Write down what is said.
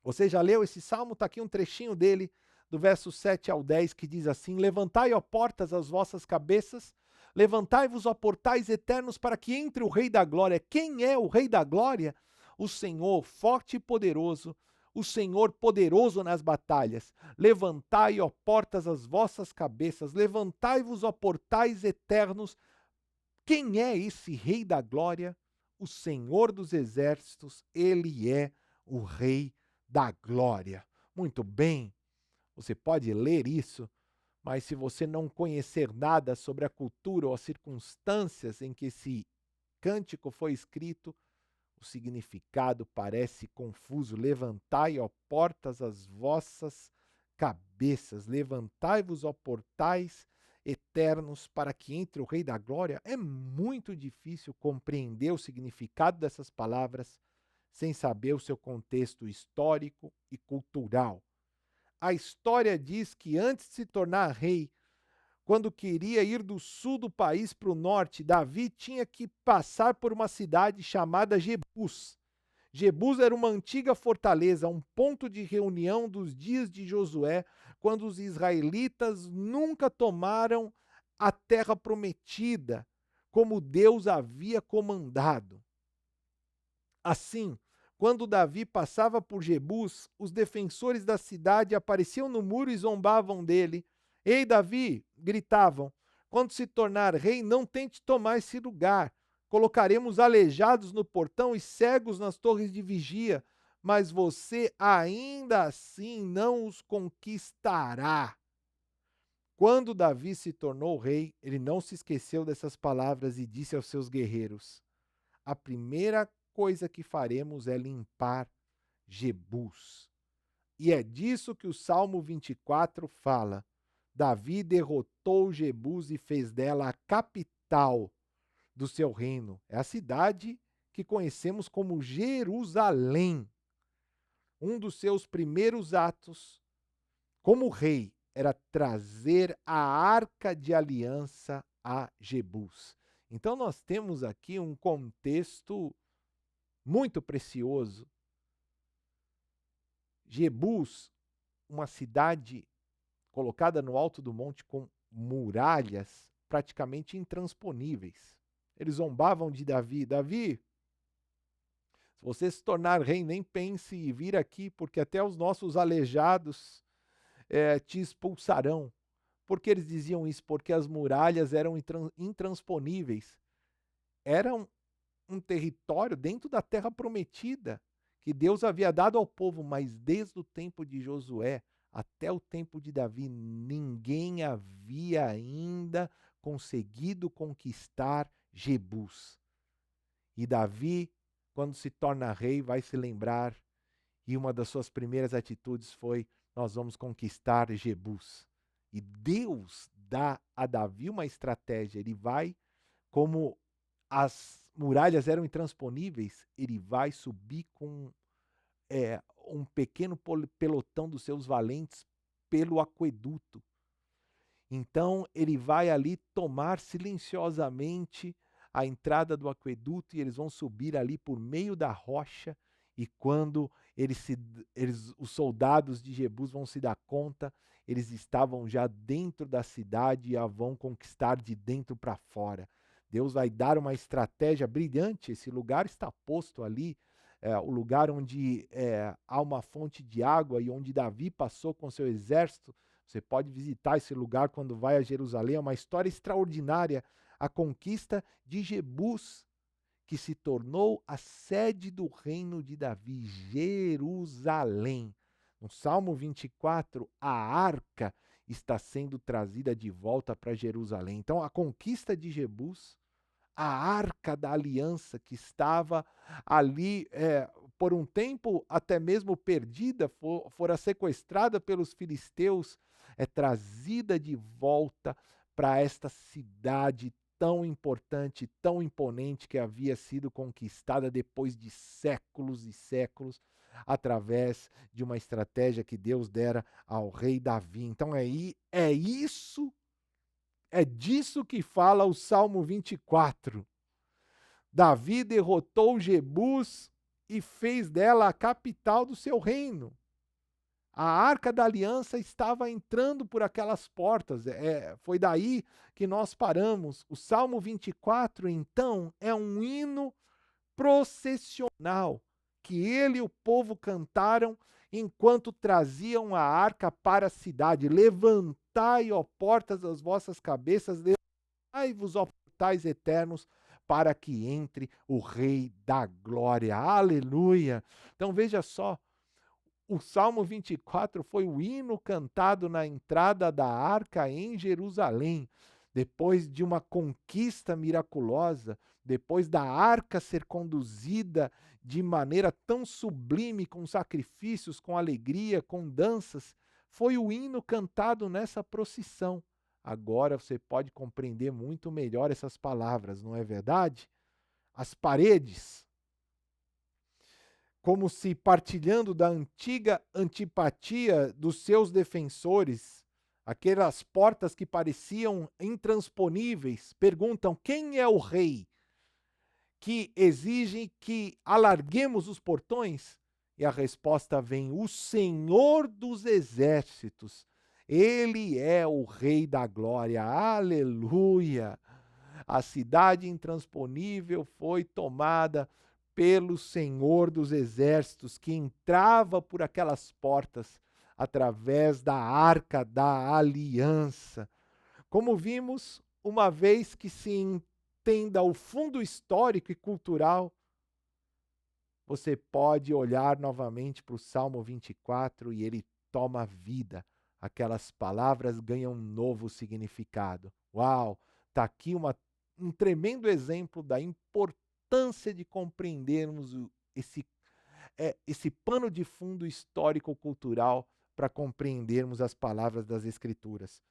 Você já leu esse salmo? Está aqui um trechinho dele, do verso 7 ao 10, que diz assim: Levantai, ó portas, as vossas cabeças, levantai-vos, ó portais eternos, para que entre o Rei da Glória. Quem é o Rei da Glória? O Senhor, forte e poderoso, o Senhor poderoso nas batalhas. Levantai, ó portas, as vossas cabeças, levantai-vos, ó portais eternos. Quem é esse Rei da Glória? O Senhor dos Exércitos, ele é o Rei da Glória. Muito bem, você pode ler isso, mas se você não conhecer nada sobre a cultura ou as circunstâncias em que esse cântico foi escrito, o significado parece confuso. Levantai, ó portas, as vossas cabeças, levantai-vos, ó portais eternos, para que entre o Rei da Glória. É muito difícil compreender o significado dessas palavras sem saber o seu contexto histórico e cultural. A história diz que antes de se tornar rei, quando queria ir do sul do país para o norte, Davi tinha que passar por uma cidade chamada Jebus. Jebus era uma antiga fortaleza, um ponto de reunião dos dias de Josué, quando os israelitas nunca tomaram a terra prometida, como Deus havia comandado. Assim, quando Davi passava por Jebus, os defensores da cidade apareciam no muro e zombavam dele. Ei, Davi! Gritavam. Quando se tornar rei, não tente tomar esse lugar. Colocaremos aleijados no portão e cegos nas torres de vigia, mas você ainda assim não os conquistará. Quando Davi se tornou rei, ele não se esqueceu dessas palavras e disse aos seus guerreiros: a primeira coisa que faremos é limpar Jebus. E é disso que o Salmo 24 fala. Davi derrotou Jebus e fez dela a capital do seu reino. É a cidade que conhecemos como Jerusalém. Um dos seus primeiros atos como rei era trazer a arca de aliança a Jebus. Então nós temos aqui um contexto muito precioso. Jebus, uma cidade colocada no alto do monte com muralhas praticamente intransponíveis. Eles zombavam de Davi. Davi, se você se tornar rei, nem pense em vir aqui, porque até os nossos aleijados te expulsarão. Por que eles diziam isso? Porque as muralhas eram intransponíveis. Eram um território dentro da terra prometida que Deus havia dado ao povo, mas desde o tempo de Josué até o tempo de Davi, ninguém havia ainda conseguido conquistar Jebus. E Davi, quando se torna rei, vai se lembrar, e uma das suas primeiras atitudes foi: nós vamos conquistar Jebus. E Deus dá a Davi uma estratégia, ele vai, como as muralhas eram intransponíveis, ele vai subir com um pequeno pelotão dos seus valentes pelo aqueduto. Então ele vai ali tomar silenciosamente a entrada do aqueduto e eles vão subir ali por meio da rocha. E quando os soldados de Jebus vão se dar conta, eles estavam já dentro da cidade e a vão conquistar de dentro para fora. Deus vai dar uma estratégia brilhante. Esse lugar está posto ali, o lugar onde há uma fonte de água e onde Davi passou com seu exército. Você pode visitar esse lugar quando vai a Jerusalém. É uma história extraordinária. A conquista de Jebus, que se tornou a sede do reino de Davi, Jerusalém. No Salmo 24, a arca está sendo trazida de volta para Jerusalém. Então, a conquista de Jebus, a arca da aliança que estava ali por um tempo até mesmo perdida, fora sequestrada pelos filisteus, é trazida de volta para esta cidade tão importante, tão imponente, que havia sido conquistada depois de séculos e séculos, através de uma estratégia que Deus dera ao rei Davi. Então é disso que fala o Salmo 24. Davi derrotou Jebus e fez dela a capital do seu reino. A Arca da Aliança estava entrando por aquelas portas, foi daí que nós paramos. O Salmo 24, então, é um hino processional que ele e o povo cantaram enquanto traziam a arca para a cidade. Levantai, ó portas, as vossas cabeças, levantai-vos, ó portais eternos, para que entre o Rei da Glória. Aleluia! Então veja só, o Salmo 24 foi o hino cantado na entrada da arca em Jerusalém, depois de uma conquista miraculosa, depois da arca ser conduzida de maneira tão sublime, com sacrifícios, com alegria, com danças. Foi o hino cantado nessa procissão. Agora você pode compreender muito melhor essas palavras, não é verdade? As paredes, como se partilhando da antiga antipatia dos seus defensores, aquelas portas que pareciam intransponíveis, perguntam: quem é o rei que exige que alarguemos os portões? E a resposta vem: o Senhor dos Exércitos. Ele é o Rei da Glória. Aleluia! A cidade intransponível foi tomada pelo Senhor dos Exércitos, que entrava por aquelas portas através da Arca da Aliança. Como vimos, uma vez que se entenda o fundo histórico e cultural, você pode olhar novamente para o Salmo 24 e ele toma vida. Aquelas palavras ganham um novo significado. Uau! Está aqui um tremendo exemplo da importância de compreendermos esse pano de fundo histórico-cultural para compreendermos as palavras das Escrituras.